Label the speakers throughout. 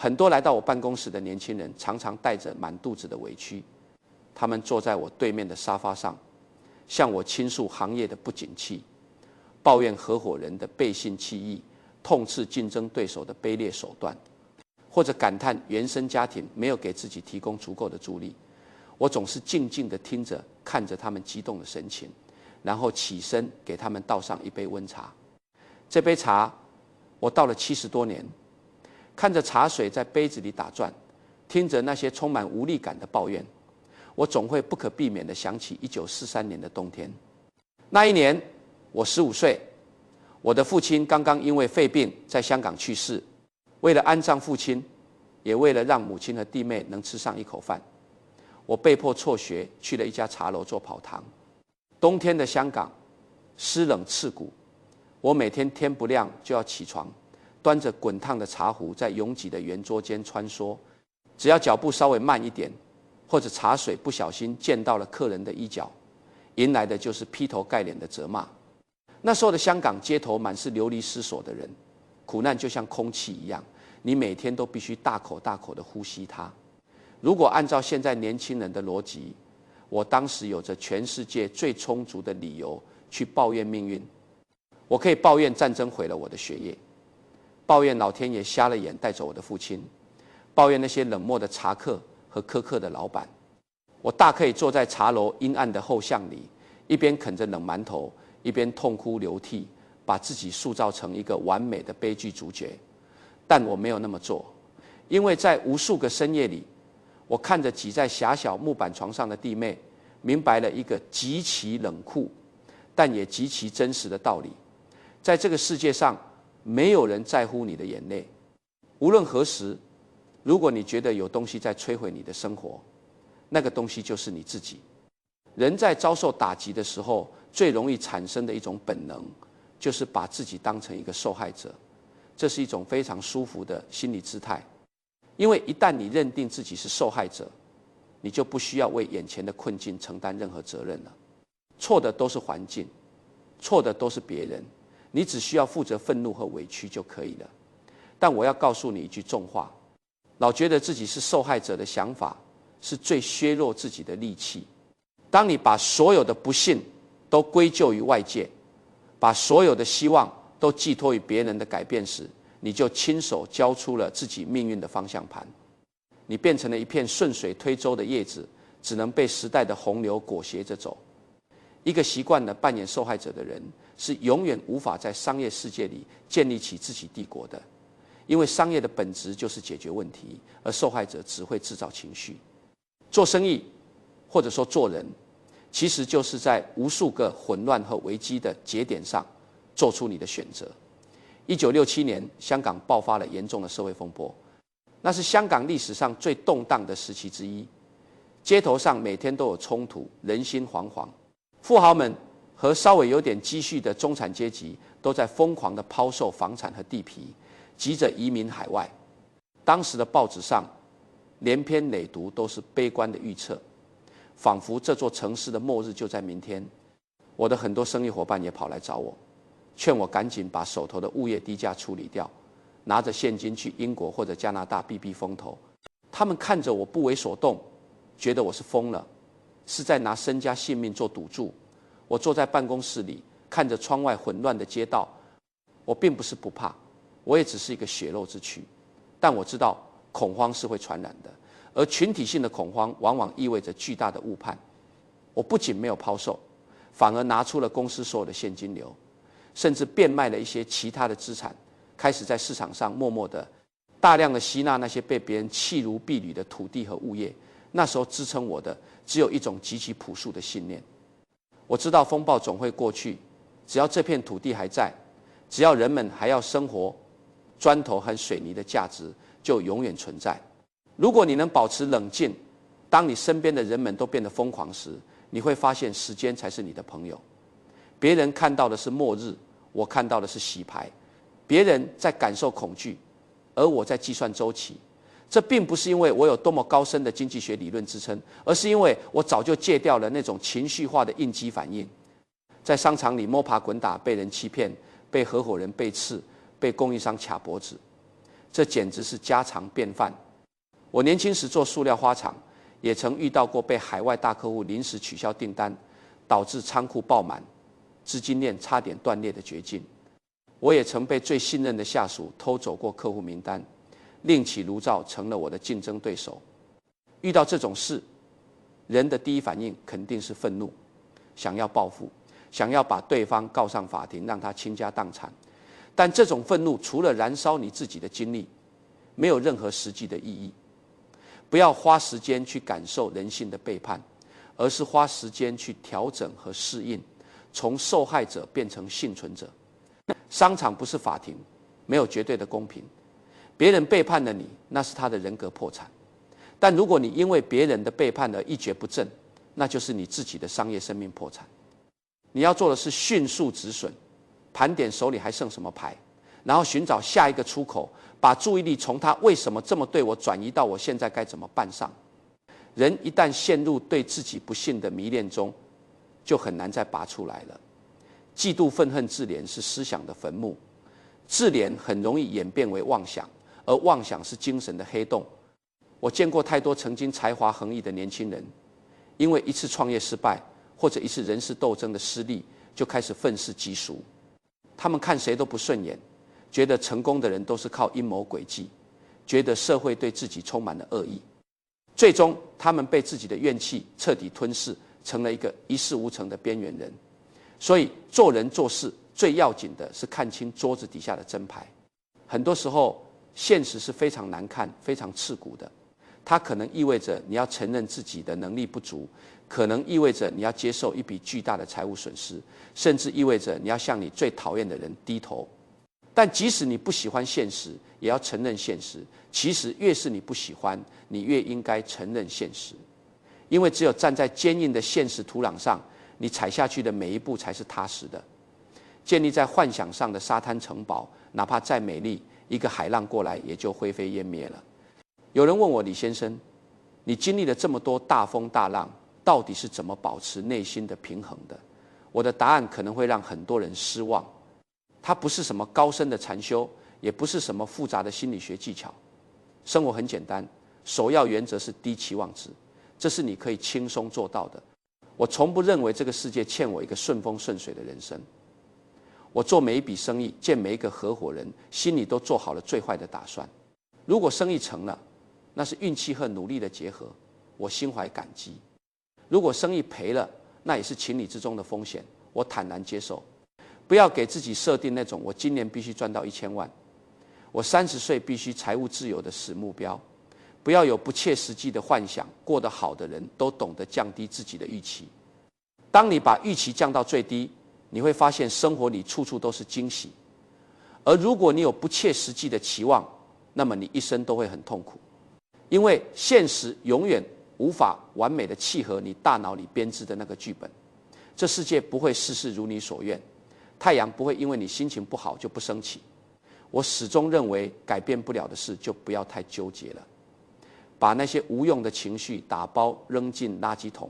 Speaker 1: 很多来到我办公室的年轻人常常带着满肚子的委屈，他们坐在我对面的沙发上，向我倾诉行业的不景气，抱怨合伙人的背信弃义，痛斥竞争对手的卑劣手段，或者感叹原生家庭没有给自己提供足够的助力。我总是静静地听着，看着他们激动的神情，然后起身给他们倒上一杯温茶。这杯茶我倒了70多年，看着茶水在杯子里打转，听着那些充满无力感的抱怨，我总会不可避免地想起1943年的冬天。那一年我15岁，我的父亲刚刚因为肺病在香港去世。为了安葬父亲，也为了让母亲和弟妹能吃上一口饭，我被迫辍学，去了一家茶楼做跑堂。冬天的香港湿冷刺骨，我每天天不亮就要起床，端着滚烫的茶壶在拥挤的圆桌间穿梭。只要脚步稍微慢一点，或者茶水不小心溅到了客人的衣角，迎来的就是劈头盖脸的责骂。那时候的香港街头满是流离失所的人，苦难就像空气一样，你每天都必须大口大口地呼吸它。如果按照现在年轻人的逻辑，我当时有着全世界最充足的理由去抱怨命运。我可以抱怨战争毁了我的学业，抱怨老天爷瞎了眼带走我的父亲，抱怨那些冷漠的茶客和苛刻的老板。我大可以坐在茶楼阴暗的后巷里，一边啃着冷馒头，一边痛哭流涕，把自己塑造成一个完美的悲剧主角。但我没有那么做，因为在无数个深夜里，我看着挤在狭小木板床上的弟妹，明白了一个极其冷酷但也极其真实的道理：在这个世界上，没有人在乎你的眼泪。无论何时，如果你觉得有东西在摧毁你的生活，那个东西就是你自己。人在遭受打击的时候，最容易产生的一种本能，就是把自己当成一个受害者。这是一种非常舒服的心理姿态，因为一旦你认定自己是受害者，你就不需要为眼前的困境承担任何责任了。错的都是环境，错的都是别人，你只需要负责愤怒和委屈就可以了。但我要告诉你一句重话：老觉得自己是受害者的想法，是最削弱自己的利器。当你把所有的不幸都归咎于外界，把所有的希望都寄托于别人的改变时，你就亲手交出了自己命运的方向盘。你变成了一片顺水推舟的叶子，只能被时代的洪流裹挟着走。一个习惯了扮演受害者的人，是永远无法在商业世界里建立起自己帝国的，因为商业的本质就是解决问题，而受害者只会制造情绪。做生意，或者说做人，其实就是在无数个混乱和危机的节点上做出你的选择。1967年，香港爆发了严重的社会风波，那是香港历史上最动荡的时期之一。街头上每天都有冲突，人心惶惶。富豪们和稍微有点积蓄的中产阶级都在疯狂地抛售房产和地皮，急着移民海外。当时的报纸上连篇累牍都是悲观的预测，仿佛这座城市的末日就在明天。我的很多生意伙伴也跑来找我，劝我赶紧把手头的物业低价处理掉，拿着现金去英国或者加拿大避避风头。他们看着我不为所动，觉得我是疯了，是在拿身家性命做赌注。我坐在办公室里，看着窗外混乱的街道，我并不是不怕，我也只是一个血肉之躯。但我知道恐慌是会传染的，而群体性的恐慌往往意味着巨大的误判。我不仅没有抛售，反而拿出了公司所有的现金流，甚至变卖了一些其他的资产，开始在市场上默默的大量的吸纳那些被别人弃如敝履的土地和物业。那时候支撑我的只有一种极其朴素的信念：我知道风暴总会过去，只要这片土地还在，只要人们还要生活，砖头和水泥的价值就永远存在。如果你能保持冷静，当你身边的人们都变得疯狂时，你会发现时间才是你的朋友。别人看到的是末日，我看到的是洗牌。别人在感受恐惧，而我在计算周期。这并不是因为我有多么高深的经济学理论支撑，而是因为我早就戒掉了那种情绪化的应激反应。在商场里摸爬滚打，被人欺骗，被合伙人背刺，被供应商卡脖子。这简直是家常便饭。我年轻时做塑料花厂，也曾遇到过被海外大客户临时取消订单，导致仓库爆满，资金链差点断裂的绝境。我也曾被最信任的下属偷走过客户名单，另起炉灶成了我的竞争对手。遇到这种事，人的第一反应肯定是愤怒，想要报复，想要把对方告上法庭，让他倾家荡产。但这种愤怒除了燃烧你自己的精力，没有任何实际的意义。不要花时间去感受人性的背叛，而是花时间去调整和适应，从受害者变成幸存者。商场不是法庭，没有绝对的公平。别人背叛了你，那是他的人格破产。但如果你因为别人的背叛而一蹶不振，那就是你自己的商业生命破产。你要做的是迅速止损，盘点手里还剩什么牌，然后寻找下一个出口，把注意力从他为什么这么对我转移到我现在该怎么办上。人一旦陷入对自己不幸的迷恋中，就很难再拔出来了。嫉妒、愤恨、自怜是思想的坟墓，自怜很容易演变为妄想，而妄想是精神的黑洞。我见过太多曾经才华横溢的年轻人，因为一次创业失败或者一次人事斗争的失利，就开始愤世嫉俗。他们看谁都不顺眼，觉得成功的人都是靠阴谋诡计，觉得社会对自己充满了恶意。最终他们被自己的怨气彻底吞噬，成了一个一事无成的边缘人。所以做人做事最要紧的是看清桌子底下的真牌。很多时候现实是非常难看、非常刺骨的，它可能意味着你要承认自己的能力不足，可能意味着你要接受一笔巨大的财务损失，甚至意味着你要向你最讨厌的人低头。但即使你不喜欢现实，也要承认现实。其实越是你不喜欢，你越应该承认现实，因为只有站在坚硬的现实土壤上，你踩下去的每一步才是踏实的。建立在幻想上的沙滩城堡，哪怕再美丽，一个海浪过来也就灰飞烟灭了。有人问我，李先生，你经历了这么多大风大浪，到底是怎么保持内心的平衡的？我的答案可能会让很多人失望。它不是什么高深的禅修，也不是什么复杂的心理学技巧。生活很简单，首要原则是低期望值，这是你可以轻松做到的。我从不认为这个世界欠我一个顺风顺水的人生。我做每一笔生意，见每一个合伙人，心里都做好了最坏的打算。如果生意成了，那是运气和努力的结合，我心怀感激；如果生意赔了，那也是情理之中的风险，我坦然接受。不要给自己设定那种我今年必须赚到1000万，我30岁必须财务自由的死目标。不要有不切实际的幻想，过得好的人都懂得降低自己的预期。当你把预期降到最低，你会发现生活里处处都是惊喜。而如果你有不切实际的期望，那么你一生都会很痛苦，因为现实永远无法完美的契合你大脑里编织的那个剧本。这世界不会事事如你所愿，太阳不会因为你心情不好就不升起。我始终认为改变不了的事就不要太纠结了，把那些无用的情绪打包扔进垃圾桶，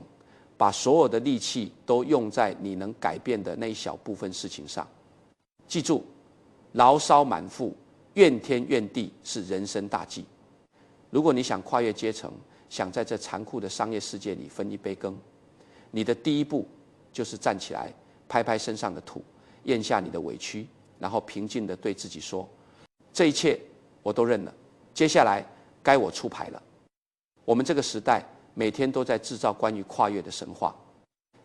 Speaker 1: 把所有的力气都用在你能改变的那一小部分事情上。记住，牢骚满腹，怨天怨地是人生大忌。如果你想跨越阶层，想在这残酷的商业世界里分一杯羹，你的第一步就是站起来，拍拍身上的土，咽下你的委屈，然后平静地对自己说，这一切我都认了，接下来该我出牌了。我们这个时代每天都在制造关于跨越的神话。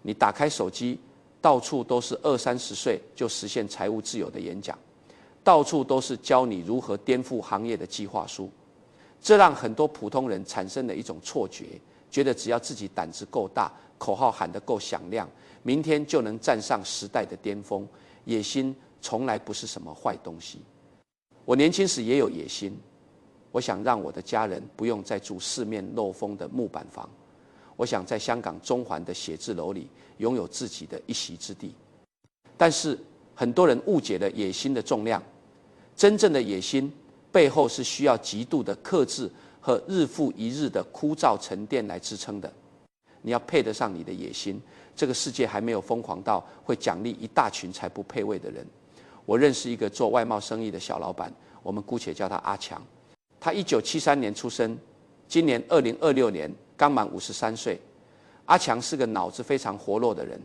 Speaker 1: 你打开手机，到处都是20-30岁就实现财务自由的演讲，到处都是教你如何颠覆行业的计划书。这让很多普通人产生了一种错觉，觉得只要自己胆子够大，口号喊得够响亮，明天就能站上时代的巅峰。野心从来不是什么坏东西。我年轻时也有野心，我想让我的家人不用再住四面漏风的木板房，我想在香港中环的写字楼里拥有自己的一席之地。但是很多人误解了野心的重量，真正的野心背后是需要极度的克制和日复一日的枯燥沉淀来支撑的。你要配得上你的野心，这个世界还没有疯狂到会奖励一大群才不配位的人。我认识一个做外贸生意的小老板，我们姑且叫他阿强。他1973年出生，今年2026年刚满53岁。阿强是个脑子非常活络的人。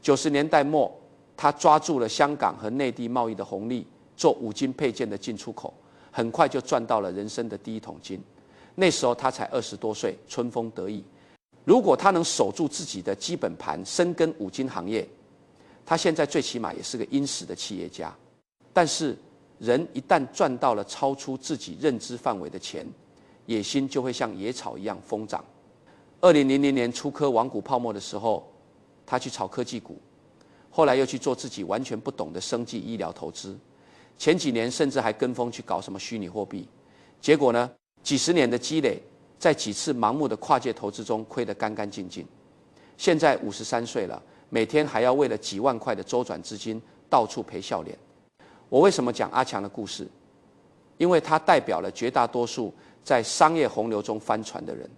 Speaker 1: 90年代末，他抓住了香港和内地贸易的红利，做五金配件的进出口，很快就赚到了人生的第一桶金。那时候他才20多岁，春风得意。如果他能守住自己的基本盘，深耕五金行业，他现在最起码也是个殷实的企业家。但是人一旦赚到了超出自己认知范围的钱，野心就会像野草一样疯长。2000年初科网股泡沫的时候，他去炒科技股，后来又去做自己完全不懂的生技医疗投资，前几年甚至还跟风去搞什么虚拟货币，结果呢，几十年的积累，在几次盲目的跨界投资中亏得干干净净。现在53岁了，每天还要为了几万块的周转资金到处赔笑脸。我为什么讲阿强的故事？因为他代表了绝大多数在商业洪流中翻船的人。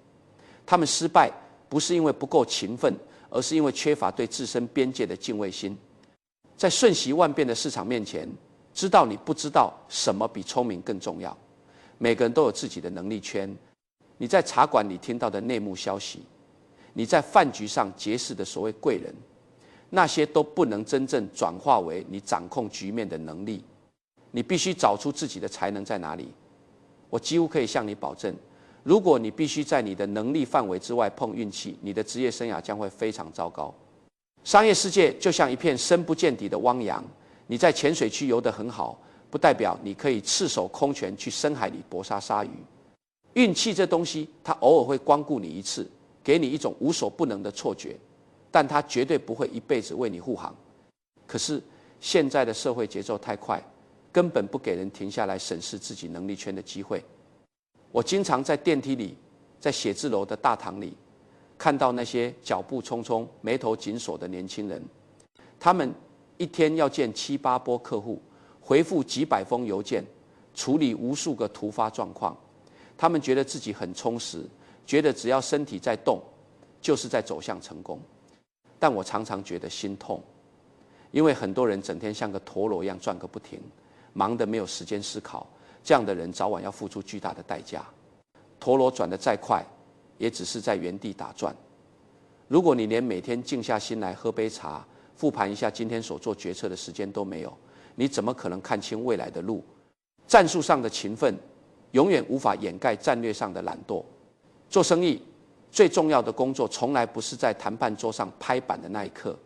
Speaker 1: 他们失败不是因为不够勤奋，而是因为缺乏对自身边界的敬畏心。在瞬息万变的市场面前，知道你不知道什么比聪明更重要。每个人都有自己的能力圈，你在茶馆里听到的内幕消息，你在饭局上结识的所谓贵人，那些都不能真正转化为你掌控局面的能力。你必须找出自己的才能在哪里。我几乎可以向你保证，如果你必须在你的能力范围之外碰运气，你的职业生涯将会非常糟糕。商业世界就像一片深不见底的汪洋，你在浅水区游得很好，不代表你可以赤手空拳去深海里搏杀鲨鱼。运气这东西，它偶尔会光顾你一次，给你一种无所不能的错觉，但它绝对不会一辈子为你护航。可是现在的社会节奏太快，根本不给人停下来审视自己能力圈的机会。我经常在电梯里，在写字楼的大堂里，看到那些脚步匆匆、眉头紧锁的年轻人，他们一天要见7、8波客户，回复几百封邮件，处理无数个突发状况。他们觉得自己很充实，觉得只要身体在动，就是在走向成功。但我常常觉得心痛，因为很多人整天像个陀螺一样转个不停，忙得没有时间思考。这样的人早晚要付出巨大的代价。陀螺转得再快，也只是在原地打转。如果你连每天静下心来喝杯茶，复盘一下今天所做决策的时间都没有，你怎么可能看清未来的路？战术上的勤奋永远无法掩盖战略上的懒惰。做生意最重要的工作，从来不是在谈判桌上拍板的那一刻，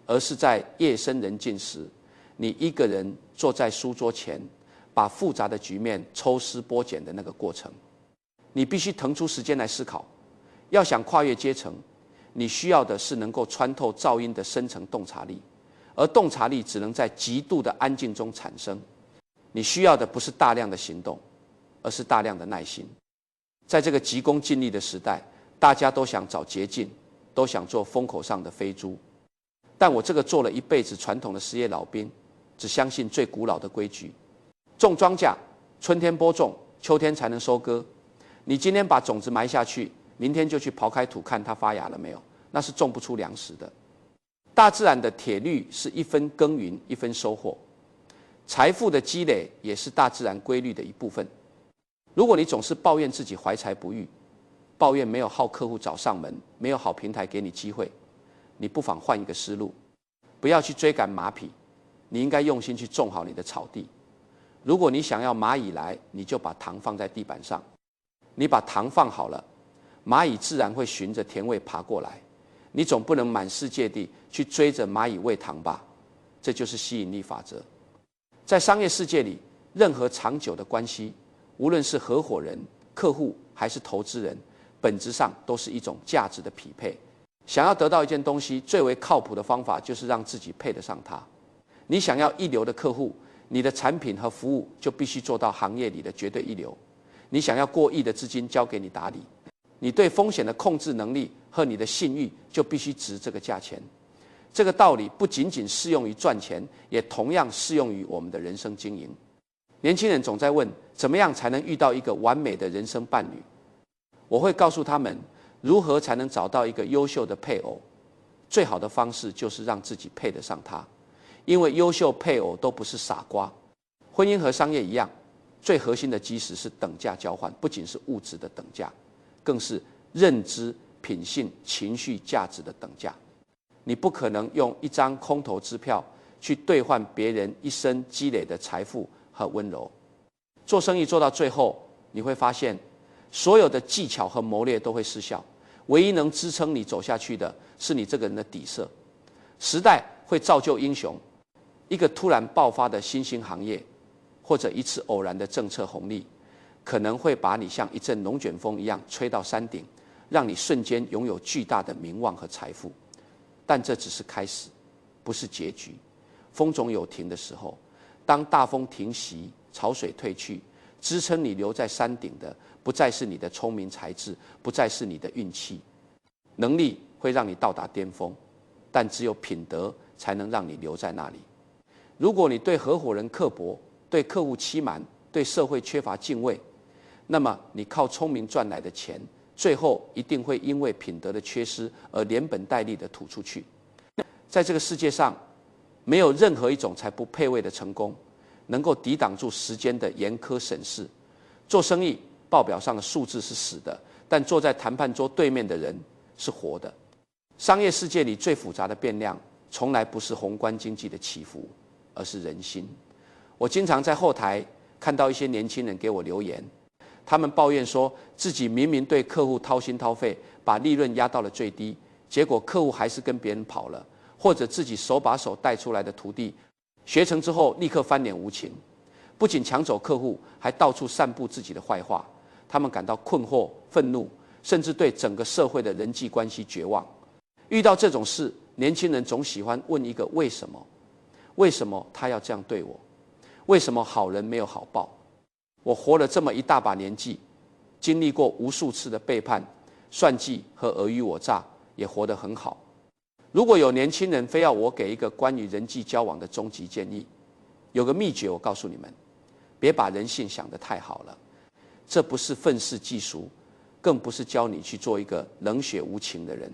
Speaker 1: 而是在夜深人静时，你一个人坐在书桌前，把复杂的局面抽丝剥茧的那个过程。你必须腾出时间来思考。要想跨越阶层，你需要的是能够穿透噪音的深层洞察力，而洞察力只能在极度的安静中产生。你需要的不是大量的行动，而是大量的耐心。在这个急功近利的时代，大家都想找捷径，都想做风口上的飞猪。但我这个做了一辈子传统的实业老兵，只相信最古老的规矩：种庄稼，春天播种，秋天才能收割。你今天把种子埋下去，明天就去刨开土看它发芽了没有，那是种不出粮食的。大自然的铁律是一分耕耘一分收获，财富的积累也是大自然规律的一部分。如果你总是抱怨自己怀才不遇，抱怨没有好客户找上门，没有好平台给你机会，你不妨换一个思路，不要去追赶马匹，你应该用心去种好你的草地。如果你想要蚂蚁来，你就把糖放在地板上，你把糖放好了，蚂蚁自然会循着甜味爬过来。你总不能满世界地去追着蚂蚁喂糖吧？这就是吸引力法则。在商业世界里，任何长久的关系，无论是合伙人、客户还是投资人，本质上都是一种价值的匹配。想要得到一件东西，最为靠谱的方法就是让自己配得上它。你想要一流的客户，你的产品和服务就必须做到行业里的绝对一流。你想要过亿的资金交给你打理，你对风险的控制能力和你的信誉就必须值这个价钱。这个道理不仅仅适用于赚钱，也同样适用于我们的人生经营。年轻人总在问，怎么样才能遇到一个完美的人生伴侣？我会告诉他们，如何才能找到一个优秀的配偶。最好的方式就是让自己配得上他，因为优秀配偶都不是傻瓜。婚姻和商业一样，最核心的基石是等价交换，不仅是物质的等价，更是认知、品性、情绪价值的等价。你不可能用一张空头支票去兑换别人一生积累的财富和温柔。做生意做到最后，你会发现，所有的技巧和谋略都会失效，唯一能支撑你走下去的是你这个人的底色。时代会造就英雄，一个突然爆发的新兴行业，或者一次偶然的政策红利，可能会把你像一阵龙卷风一样吹到山顶，让你瞬间拥有巨大的名望和财富。但这只是开始，不是结局。风总有停的时候，当大风停息，潮水退去，支撑你留在山顶的，不再是你的聪明才智，不再是你的运气，能力会让你到达巅峰，但只有品德才能让你留在那里。如果你对合伙人刻薄，对客户欺瞒，对社会缺乏敬畏，那么你靠聪明赚来的钱，最后一定会因为品德的缺失而连本带利的吐出去。在这个世界上，没有任何一种才不配位的成功能够抵挡住时间的严苛审视。做生意，报表上的数字是死的，但坐在谈判桌对面的人是活的。商业世界里最复杂的变量，从来不是宏观经济的起伏，而是人心。我经常在后台看到一些年轻人给我留言，他们抱怨说自己明明对客户掏心掏肺，把利润压到了最低，结果客户还是跟别人跑了，或者自己手把手带出来的徒弟学成之后立刻翻脸无情，不仅抢走客户，还到处散布自己的坏话。他们感到困惑、愤怒，甚至对整个社会的人际关系绝望。遇到这种事，年轻人总喜欢问一个为什么？为什么他要这样对我？为什么好人没有好报？我活了这么一大把年纪，经历过无数次的背叛、算计和尔虞我诈，也活得很好。如果有年轻人非要我给一个关于人际交往的终极建议，有个秘诀我告诉你们：别把人性想得太好了。这不是愤世嫉俗，更不是教你去做一个冷血无情的人。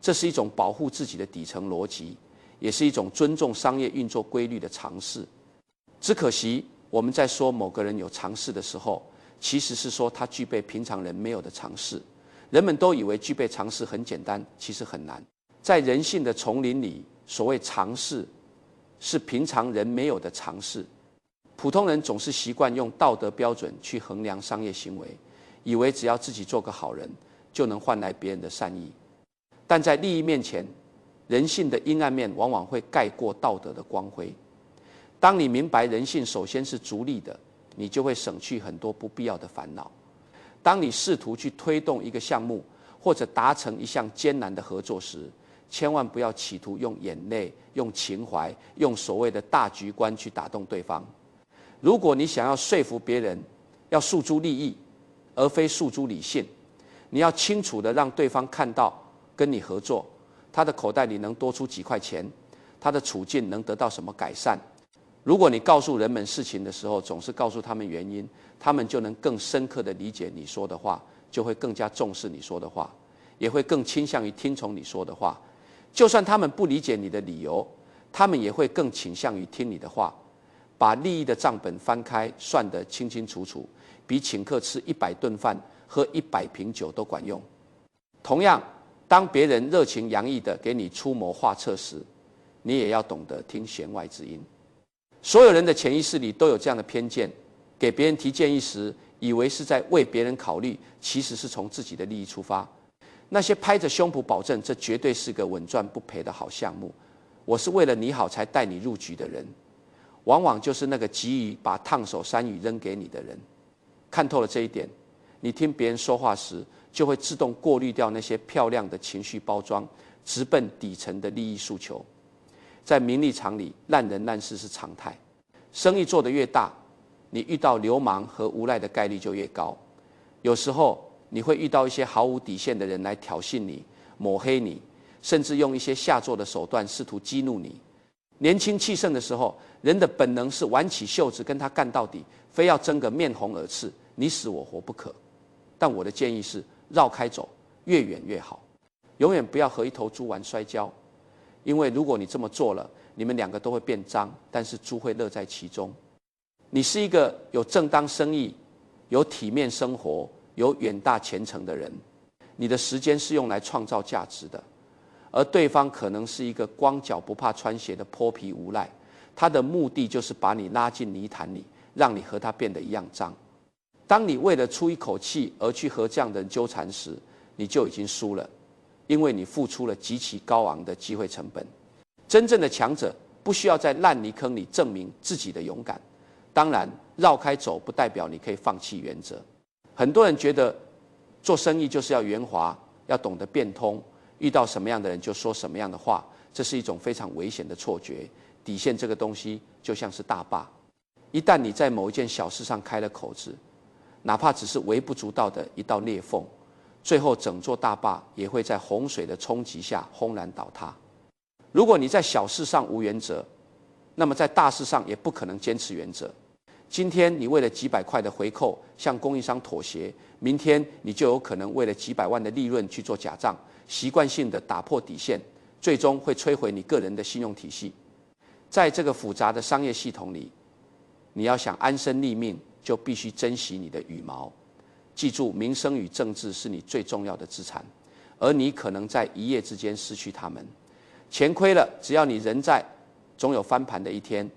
Speaker 1: 这是一种保护自己的底层逻辑，也是一种尊重商业运作规律的尝试。只可惜，我们在说某个人有尝试的时候，其实是说他具备平常人没有的尝试。人们都以为具备尝试很简单，其实很难。在人性的丛林里，所谓尝试，是平常人没有的尝试。普通人总是习惯用道德标准去衡量商业行为，以为只要自己做个好人，就能换来别人的善意。但在利益面前，人性的阴暗面往往会盖过道德的光辉。当你明白人性首先是逐利的，你就会省去很多不必要的烦恼。当你试图去推动一个项目，或者达成一项艰难的合作时，千万不要企图用眼泪、用情怀、用所谓的大局观去打动对方。如果你想要说服别人，要诉诸利益，而非诉诸理性，你要清楚地让对方看到，跟你合作，他的口袋里能多出几块钱，他的处境能得到什么改善。如果你告诉人们事情的时候，总是告诉他们原因，他们就能更深刻地理解你说的话，就会更加重视你说的话，也会更倾向于听从你说的话。就算他们不理解你的理由，他们也会更倾向于听你的话。把利益的账本翻开，算得清清楚楚，比请客吃100顿饭、喝100瓶酒都管用。同样，当别人热情洋溢地给你出谋划策时，你也要懂得听弦外之音。所有人的潜意识里都有这样的偏见，给别人提建议时，以为是在为别人考虑，其实是从自己的利益出发。那些拍着胸脯保证这绝对是个稳赚不赔的好项目，我是为了你好才带你入局的人，往往就是那个急于把烫手山芋扔给你的人。看透了这一点，你听别人说话时，就会自动过滤掉那些漂亮的情绪包装，直奔底层的利益诉求。在名利场里，烂人烂事是常态。生意做得越大，你遇到流氓和无赖的概率就越高。有时候你会遇到一些毫无底线的人来挑衅你、抹黑你，甚至用一些下作的手段试图激怒你。年轻气盛的时候，人的本能是挽起袖子跟他干到底，非要争个面红耳赤，你死我活不可。但我的建议是绕开走，越远越好。永远不要和一头猪玩摔跤，因为如果你这么做了，你们两个都会变脏，但是猪会乐在其中。你是一个有正当生意、有体面生活、有远大前程的人，你的时间是用来创造价值的，而对方可能是一个光脚不怕穿鞋的泼皮无赖，他的目的就是把你拉进泥潭里，让你和他变得一样脏。当你为了出一口气而去和这样的人纠缠时，你就已经输了，因为你付出了极其高昂的机会成本。真正的强者不需要在烂泥坑里证明自己的勇敢，当然绕开走不代表你可以放弃原则。很多人觉得做生意就是要圆滑，要懂得变通，遇到什么样的人就说什么样的话，这是一种非常危险的错觉。底线这个东西就像是大坝，一旦你在某一件小事上开了口子，哪怕只是微不足道的一道裂缝，最后整座大坝也会在洪水的冲击下轰然倒塌。如果你在小事上无原则，那么在大事上也不可能坚持原则。今天你为了几百块的回扣向供应商妥协，明天你就有可能为了几百万的利润去做假账，习惯性的打破底线，最终会摧毁你个人的信用体系。在这个复杂的商业系统里，你要想安身立命，就必须珍惜你的羽毛。记住，名声与政治是你最重要的资产，而你可能在一夜之间失去它们。钱亏了，只要你人在，总有翻盘的一天。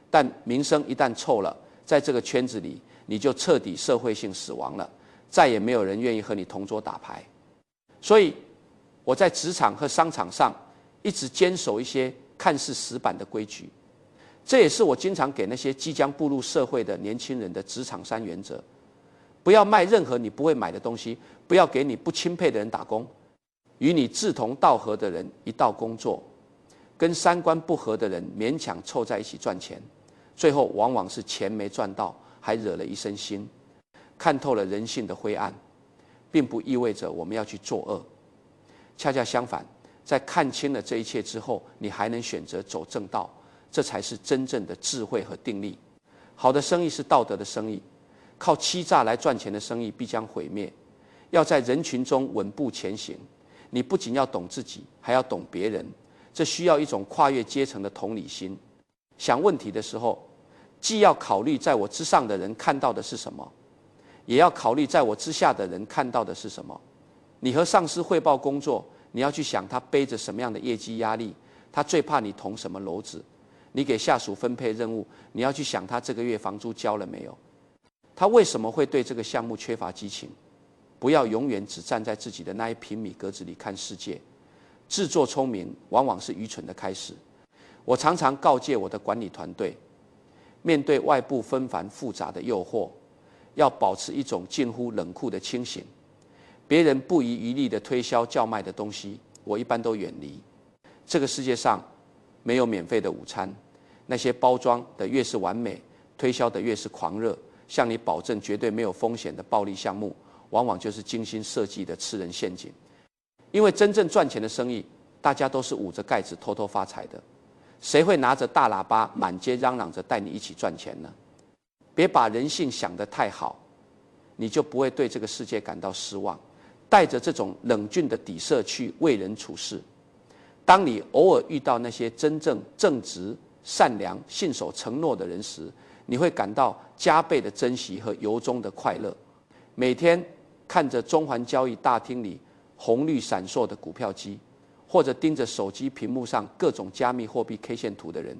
Speaker 1: 但名声一旦臭了，在这个圈子里，你就彻底社会性死亡了，再也没有人愿意和你同桌打牌。所以，我在职场和商场上一直坚守一些看似死板的规矩，这也是我经常给那些即将步入社会的年轻人的职场3原则：不要卖任何你不会买的东西，不要给你不钦佩的人打工，与你志同道合的人一道工作，跟3观不合的人勉强凑在一起赚钱，最后往往是钱没赚到，还惹了一身腥。看透了人性的灰暗，并不意味着我们要去作恶，恰恰相反，在看清了这一切之后，你还能选择走正道，这才是真正的智慧和定力。好的生意是道德的生意，靠欺诈来赚钱的生意必将毁灭。要在人群中稳步前行，你不仅要懂自己，还要懂别人，这需要一种跨越阶层的同理心。想问题的时候，既要考虑在我之上的人看到的是什么，也要考虑在我之下的人看到的是什么。你和上司汇报工作，你要去想他背着什么样的业绩压力，他最怕你捅什么篓子。你给下属分配任务，你要去想他这个月房租交了没有，他为什么会对这个项目缺乏激情。不要永远只站在自己的那1平米格子里看世界，自作聪明往往是愚蠢的开始。我常常告诫我的管理团队，面对外部纷繁复杂的诱惑，要保持一种近乎冷酷的清醒。别人不遗余力地推销叫卖的东西，我一般都远离。这个世界上没有免费的午餐，那些包装的越是完美，推销的越是狂热，向你保证绝对没有风险的暴利项目，往往就是精心设计的吃人陷阱。因为真正赚钱的生意，大家都是捂着盖子偷偷发财的，谁会拿着大喇叭满街嚷嚷着带你一起赚钱呢？别把人性想得太好，你就不会对这个世界感到失望。带着这种冷峻的底色去为人处事，当你偶尔遇到那些真正正直、善良、信守承诺的人时，你会感到加倍的珍惜和由衷的快乐。每天看着中环交易大厅里红绿闪烁的股票机，或者盯着手机屏幕上各种加密货币 K 线图的人，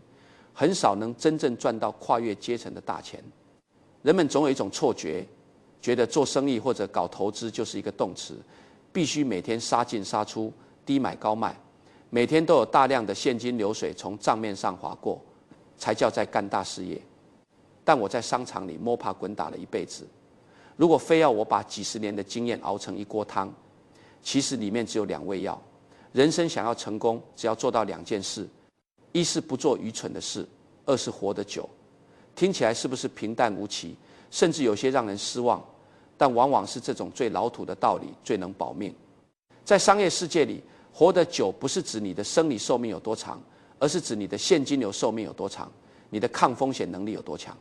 Speaker 1: 很少能真正赚到跨越阶层的大钱。人们总有一种错觉，觉得做生意或者搞投资就是一个动词，必须每天杀进杀出，低买高卖，每天都有大量的现金流水从账面上划过，才叫在干大事业。但我在商场里摸爬滚打了一辈子，如果非要我把几10年的经验熬成一锅汤，其实里面只有2味药。人生想要成功，只要做到2件事：一是不做愚蠢的事，2是活得久。听起来是不是平淡无奇，甚至有些让人失望？但往往是这种最老土的道理最能保命。在商业世界里，活得久不是指你的生理寿命有多长，而是指你的现金流寿命有多长，你的抗风险能力有多强。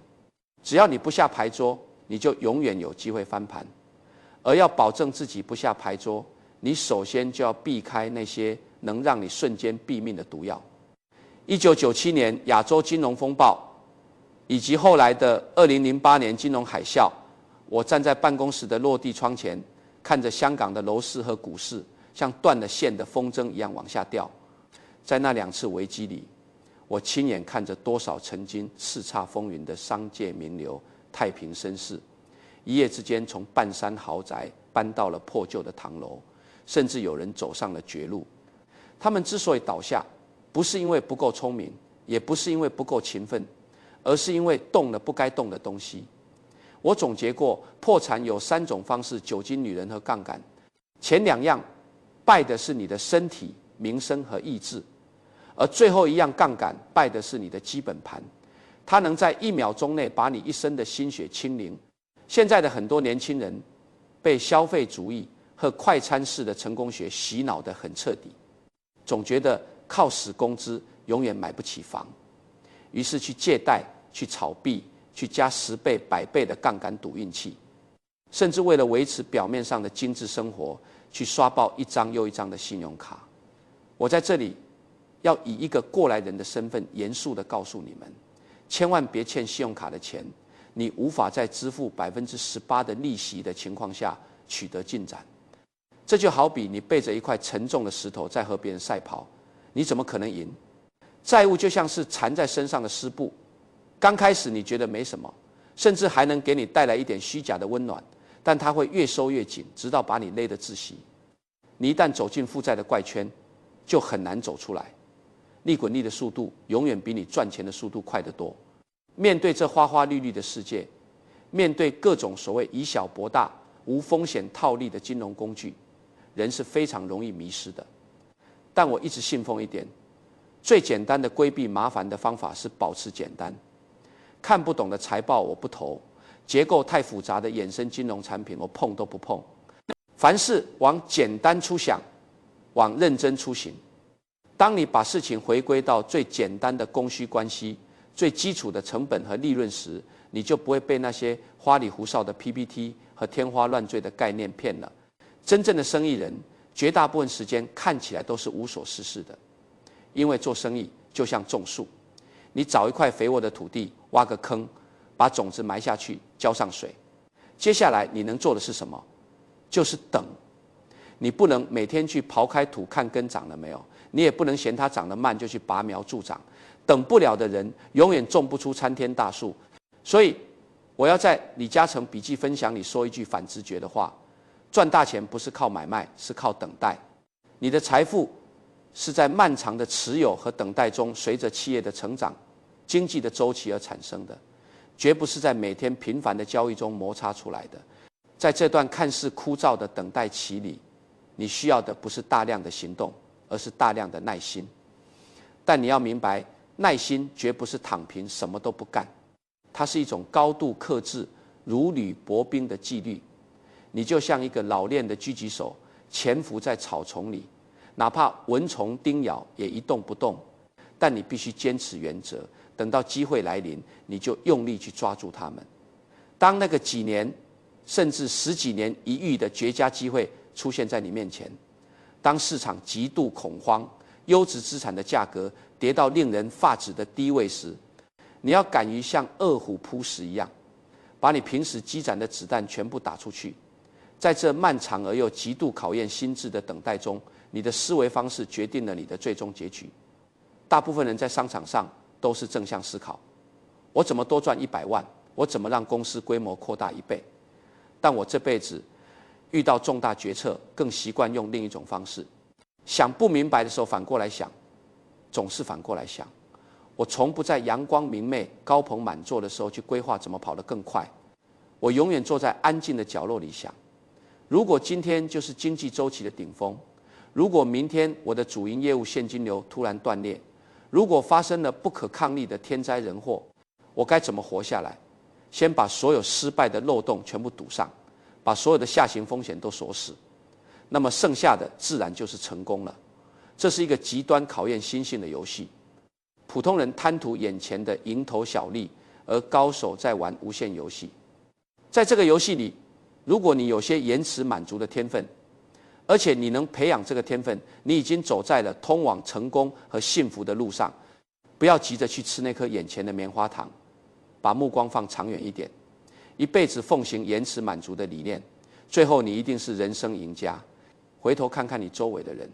Speaker 1: 只要你不下牌桌，你就永远有机会翻盘。而要保证自己不下牌桌，你首先就要避开那些能让你瞬间毙命的毒药。1997年亚洲金融风暴以及后来的2008年金融海啸，我站在办公室的落地窗前，看着香港的楼市和股市像断了线的风筝一样往下掉。在那2次危机里，我亲眼看着多少曾经叱咤风云的商界名流、太平绅士，一夜之间从半山豪宅搬到了破旧的唐楼，甚至有人走上了绝路。他们之所以倒下，不是因为不够聪明，也不是因为不够勤奋，而是因为动了不该动的东西。我总结过，破产有3种方式：酒精、女人和杠杆。前2样败的是你的身体、名声和意志，而最后1样杠杆败的是你的基本盘。它能在1秒钟内把你一生的心血清零。现在的很多年轻人被消费主义和快餐式的成功学洗脑得很彻底，总觉得靠死工资永远买不起房，于是去借贷、去炒币、去加10倍、100倍的杠杆赌运气，甚至为了维持表面上的精致生活，去刷爆1张又1张的信用卡。我在这里要以一个过来人的身份，严肃地告诉你们，千万别欠信用卡的钱，你无法在支付18%的利息的情况下取得进展。这就好比你背着一块沉重的石头在和别人赛跑，你怎么可能赢？债务就像是缠在身上的湿布，刚开始你觉得没什么，甚至还能给你带来一点虚假的温暖，但它会越收越紧，直到把你勒得窒息。你一旦走进负债的怪圈，就很难走出来。利滚利的速度永远比你赚钱的速度快得多。面对这花花绿绿的世界，面对各种所谓以小博大、无风险套利的金融工具，人是非常容易迷失的。但我一直信奉一点，最简单的规避麻烦的方法是保持简单。看不懂的财报我不投，结构太复杂的衍生金融产品我碰都不碰。凡事往简单出想，往认真出行。当你把事情回归到最简单的供需关系、最基础的成本和利润时，你就不会被那些花里胡哨的 PPT 和天花乱坠的概念骗了。真正的生意人，绝大部分时间看起来都是无所事事的，因为做生意就像种树，你找一块肥沃的土地，挖个坑，把种子埋下去，浇上水。接下来你能做的是什么？就是等。你不能每天去刨开土看根长了没有，你也不能嫌它长得慢就去拔苗助长。等不了的人永远种不出参天大树。所以我要在李嘉诚笔记分享里说一句反直觉的话：赚大钱不是靠买卖，是靠等待。你的财富是在漫长的持有和等待中，随着企业的成长、经济的周期而产生的，绝不是在每天频繁的交易中摩擦出来的。在这段看似枯燥的等待期里，你需要的不是大量的行动，而是大量的耐心。但你要明白，耐心绝不是躺平什么都不干，它是一种高度克制、如履薄冰的纪律。你就像一个老练的狙击手，潜伏在草丛里，哪怕蚊虫叮咬也一动不动，但你必须坚持原则，等到机会来临，你就用力去抓住它们。当那个几年甚至10几年一遇的绝佳机会出现在你面前，当市场极度恐慌，优质资产的价格跌到令人发指的低位时，你要敢于像饿虎扑食一样，把你平时积攒的子弹全部打出去。在这漫长而又极度考验心智的等待中，你的思维方式决定了你的最终结局。大部分人在商场上都是正向思考，我怎么多赚100万，我怎么让公司规模扩大1倍。但我这辈子遇到重大决策，更习惯用另一种方式。想不明白的时候反过来想，总是反过来想。我从不在阳光明媚、高朋满座的时候去规划怎么跑得更快，我永远坐在安静的角落里想，如果今天就是经济周期的顶峰，如果明天我的主营业务现金流突然断裂，如果发生了不可抗力的天灾人祸，我该怎么活下来？先把所有失败的漏洞全部堵上，把所有的下行风险都锁死，那么剩下的自然就是成功了。这是一个极端考验心性的游戏。普通人贪图眼前的蝇头小利，而高手在玩无限游戏。在这个游戏里，如果你有些延迟满足的天分，而且你能培养这个天分，你已经走在了通往成功和幸福的路上。不要急着去吃那颗眼前的棉花糖，把目光放长远一点，一辈子奉行延迟满足的理念，最后你一定是人生赢家。回头看看你周围的人，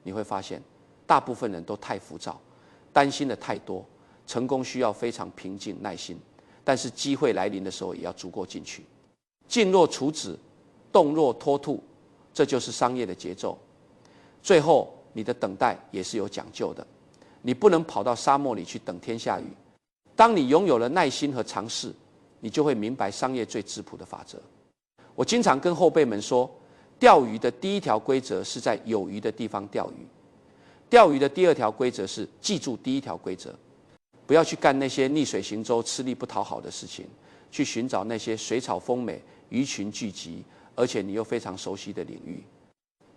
Speaker 1: 你会发现，大部分人都太浮躁，担心的太多。成功需要非常平静耐心，但是机会来临的时候也要足够进取。静若处子，动若脱兔，这就是商业的节奏。最后，你的等待也是有讲究的，你不能跑到沙漠里去等天下雨。当你拥有了耐心和尝试，你就会明白商业最质朴的法则。我经常跟后辈们说，钓鱼的第一条规则是在有鱼的地方钓鱼，钓鱼的第二条规则是记住第一条规则，不要去干那些逆水行舟、吃力不讨好的事情，去寻找那些水草丰美、鱼群聚集，而且你又非常熟悉的领域。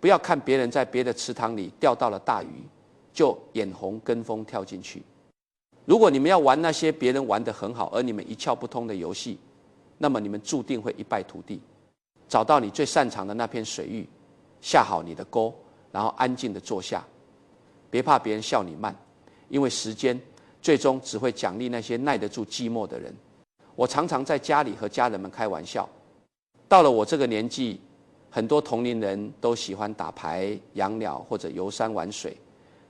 Speaker 1: 不要看别人在别的池塘里钓到了大鱼，就眼红跟风跳进去。如果你们要玩那些别人玩得很好，而你们一窍不通的游戏，那么你们注定会一败涂地。找到你最擅长的那片水域，下好你的钩，然后安静地坐下，别怕别人笑你慢，因为时间最终只会奖励那些耐得住寂寞的人。我常常在家里和家人们开玩笑，到了我这个年纪，很多同龄人都喜欢打牌、养鸟或者游山玩水，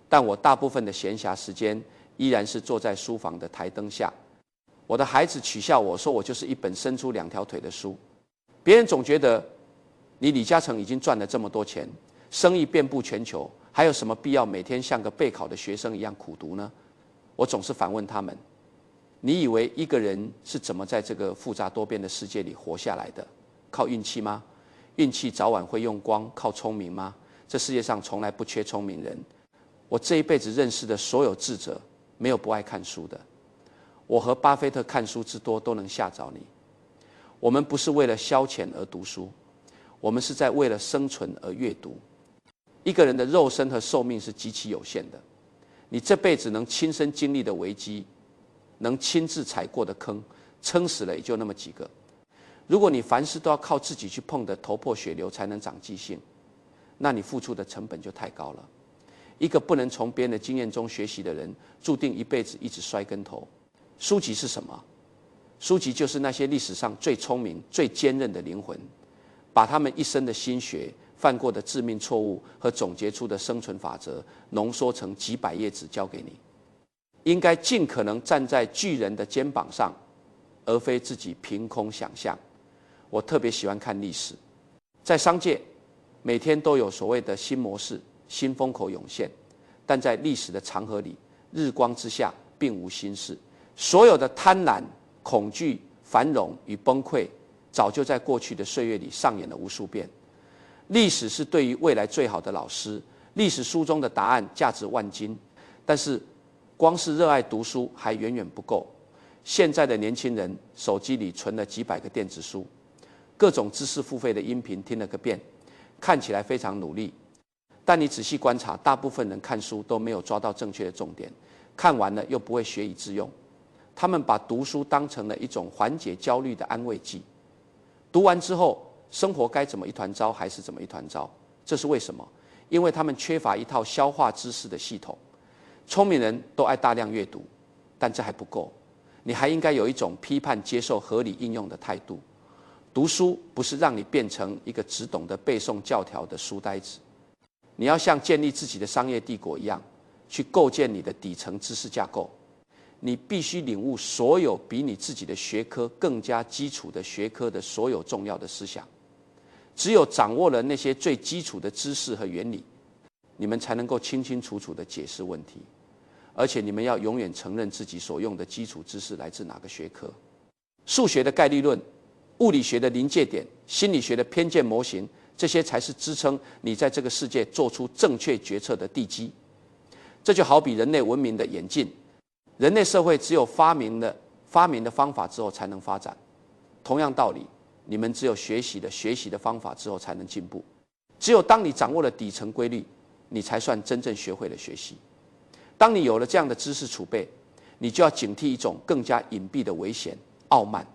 Speaker 1: 但我大部分的闲暇时间依然是坐在书房的台灯下。我的孩子取笑我说，我就是一本伸出两条腿的书。别人总觉得你李嘉诚已经赚了这么多钱，生意遍布全球，还有什么必要每天像个备考的学生一样苦读呢？我总是反问他们，你以为一个人是怎么在这个复杂多变的世界里活下来的？靠运气吗？运气早晚会用光。靠聪明吗？这世界上从来不缺聪明人。我这一辈子认识的所有智者，没有不爱看书的。我和巴菲特看书之多，都能吓着你。我们不是为了消遣而读书，我们是在为了生存而阅读。一个人的肉身和寿命是极其有限的，你这辈子能亲身经历的危机，能亲自踩过的坑，撑死了也就那么几个。如果你凡事都要靠自己去碰得头破血流才能长记性，那你付出的成本就太高了。一个不能从别人的经验中学习的人，注定一辈子一直摔跟头。书籍是什么？书籍就是那些历史上最聪明、最坚韧的灵魂，把他们一生的心血、犯过的致命错误和总结出的生存法则，浓缩成几百页纸交给你。应该尽可能站在巨人的肩膀上，而非自己凭空想象。我特别喜欢看历史，在商界，每天都有所谓的新模式、新风口涌现，但在历史的长河里，日光之下并无新事。所有的贪婪、恐惧、繁荣与崩溃，早就在过去的岁月里上演了无数遍。历史是对于未来最好的老师，历史书中的答案价值万金，但是光是热爱读书还远远不够。现在的年轻人手机里存了几百个电子书，各种知识付费的音频听了个遍，看起来非常努力，但你仔细观察，大部分人看书都没有抓到正确的重点，看完了又不会学以致用。他们把读书当成了一种缓解焦虑的安慰剂，读完之后，生活该怎么一团糟还是怎么一团糟。这是为什么？因为他们缺乏一套消化知识的系统。聪明人都爱大量阅读，但这还不够，你还应该有一种批判、接受、合理应用的态度。读书不是让你变成一个只懂得背诵教条的书呆子，你要像建立自己的商业帝国一样，去构建你的底层知识架构。你必须领悟所有比你自己的学科更加基础的学科的所有重要的思想。只有掌握了那些最基础的知识和原理，你们才能够清清楚楚地解释问题。而且你们要永远承认自己所用的基础知识来自哪个学科。数学的概率论、物理学的临界点、心理学的偏见模型，这些才是支撑你在这个世界做出正确决策的地基。这就好比人类文明的演进。人类社会只有发明的方法之后才能发展，同样道理，你们只有学习的方法之后才能进步。只有当你掌握了底层规律，你才算真正学会了学习。当你有了这样的知识储备，你就要警惕一种更加隐蔽的危险——傲慢。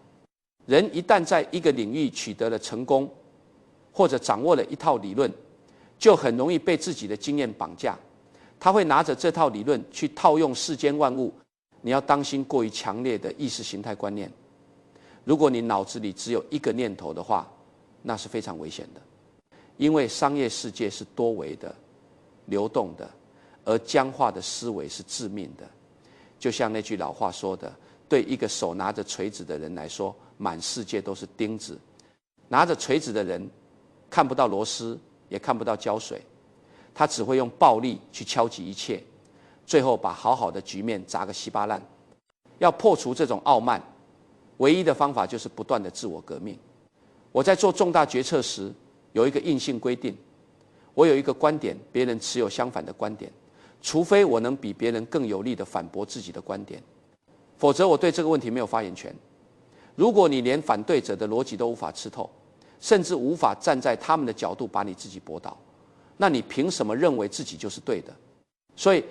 Speaker 1: 人一旦在一个领域取得了成功，或者掌握了一套理论，就很容易被自己的经验绑架。他会拿着这套理论去套用世间万物，你要当心过于强烈的意识形态观念。如果你脑子里只有一个念头的话，那是非常危险的，因为商业世界是多维的、流动的，而僵化的思维是致命的。就像那句老话说的，对一个手拿着锤子的人来说，满世界都是钉子。拿着锤子的人看不到螺丝，也看不到胶水，他只会用暴力去敲击一切，最后把好好的局面砸个稀巴烂。要破除这种傲慢，唯一的方法就是不断的自我革命。我在做重大决策时，有一个硬性规定：我有一个观点，别人持有相反的观点，除非我能比别人更有力地反驳自己的观点，否则我对这个问题没有发言权。如果你连反对者的逻辑都无法吃透，甚至无法站在他们的角度把你自己驳倒，那你凭什么认为自己就是对的？所以，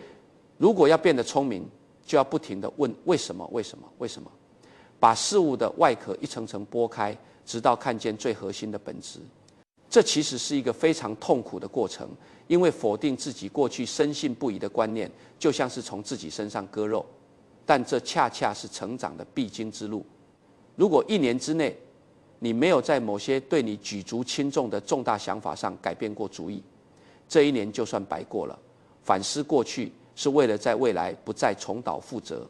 Speaker 1: 如果要变得聪明，就要不停地问为什么，为什么，为什么？把事物的外壳一层层剥开，直到看见最核心的本质。这其实是一个非常痛苦的过程，因为否定自己过去深信不疑的观念，就像是从自己身上割肉，但这恰恰是成长的必经之路。如果1年之内，你没有在某些对你举足轻重的重大想法上改变过主意，这1年就算白过了。反思过去是为了在未来不再重蹈覆辙。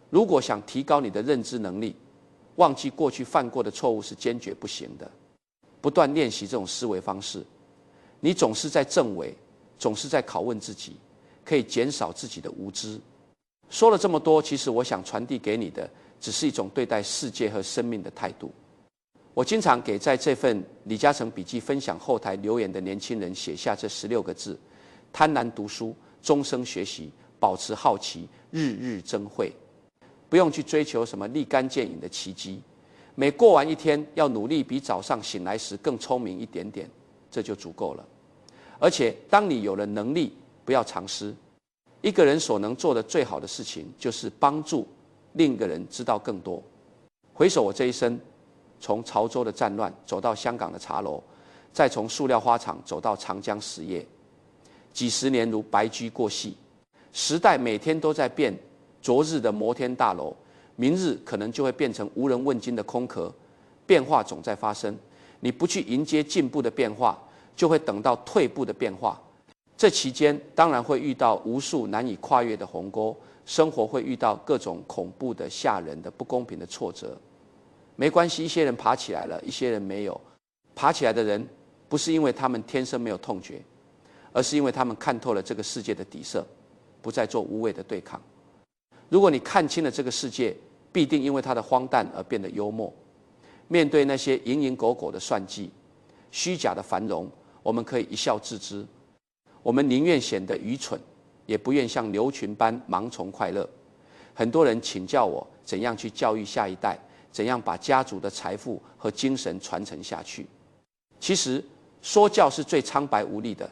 Speaker 1: 如果想提高你的认知能力，忘记过去犯过的错误是坚决不行的。不断练习这种思维方式，你总是在证伪，总是在拷问自己，可以减少自己的无知。说了这么多，其实我想传递给你的只是一种对待世界和生命的态度。我经常给在这份李嘉诚笔记分享后台留言的年轻人写下这16个字：贪婪读书，终生学习，保持好奇，日日增慧。不用去追求什么立竿见影的奇迹，每过完一天，要努力比早上醒来时更聪明一点点，这就足够了。而且，当你有了能力，不要藏私。一个人所能做的最好的事情，就是帮助另一个人知道更多。回首我这一生，从潮州的战乱走到香港的茶楼，再从塑料花厂走到长江实业，几十年如白驹过隙，时代每天都在变。昨日的摩天大楼，明日可能就会变成无人问津的空壳。变化总在发生，你不去迎接进步的变化，就会等到退步的变化。这期间当然会遇到无数难以跨越的鸿沟，生活会遇到各种恐怖的、吓人的、不公平的挫折。没关系，一些人爬起来了，一些人没有。爬起来的人，不是因为他们天生没有痛觉，而是因为他们看透了这个世界的底色，不再做无谓的对抗。如果你看清了这个世界，必定因为它的荒诞而变得幽默。面对那些蝇营狗苟的算计、虚假的繁荣，我们可以一笑置之。我们宁愿显得愚蠢，也不愿像牛群般盲从快乐。很多人请教我怎样去教育下一代，怎样把家族的财富和精神传承下去。其实说教是最苍白无力的，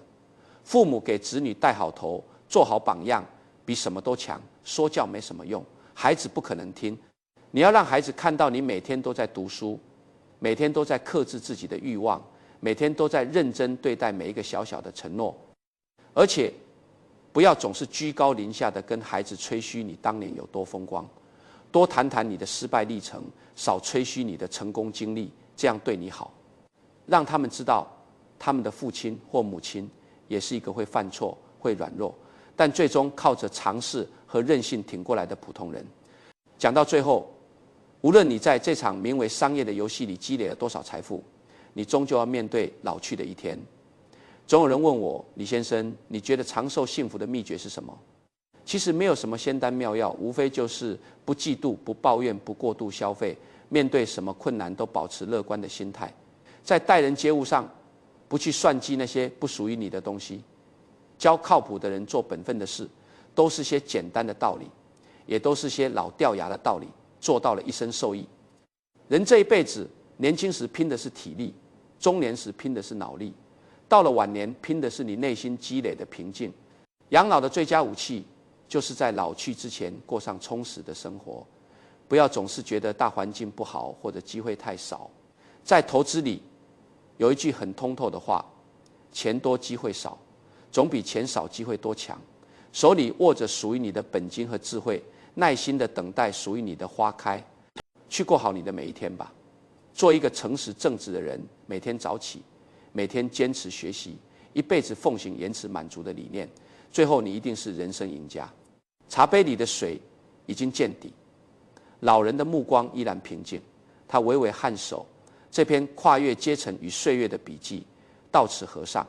Speaker 1: 父母给子女带好头，做好榜样，比什么都强。说教没什么用，孩子不可能听。你要让孩子看到你每天都在读书，每天都在克制自己的欲望，每天都在认真对待每一个小小的承诺。而且不要总是居高临下的跟孩子吹嘘你当年有多风光，多谈谈你的失败历程，少吹嘘你的成功经历，这样对你好。让他们知道他们的父亲或母亲也是一个会犯错、会软弱，但最终靠着尝试和韧性挺过来的普通人。讲到最后，无论你在这场名为商业的游戏里积累了多少财富，你终究要面对老去的一天。总有人问我，李先生，你觉得长寿幸福的秘诀是什么？其实没有什么仙丹妙药，无非就是不嫉妒、不抱怨、不过度消费，面对什么困难都保持乐观的心态，在待人接物上不去算计那些不属于你的东西，教靠谱的人做本分的事，都是些简单的道理，也都是些老掉牙的道理，做到了一生受益。人这一辈子，年轻时拼的是体力，中年时拼的是脑力，到了晚年拼的是你内心积累的平静。养老的最佳武器，就是在老去之前过上充实的生活。不要总是觉得大环境不好或者机会太少。在投资里有一句很通透的话：钱多机会少，总比钱少机会多强。手里握着属于你的本金和智慧，耐心的等待属于你的花开，去过好你的每一天吧。做一个诚实正直的人，每天早起，每天坚持学习，一辈子奉行延迟满足的理念，最后你一定是人生赢家。茶杯里的水已经见底，老人的目光依然平静，他微微颔首，这篇跨越阶层与岁月的笔记到此合上。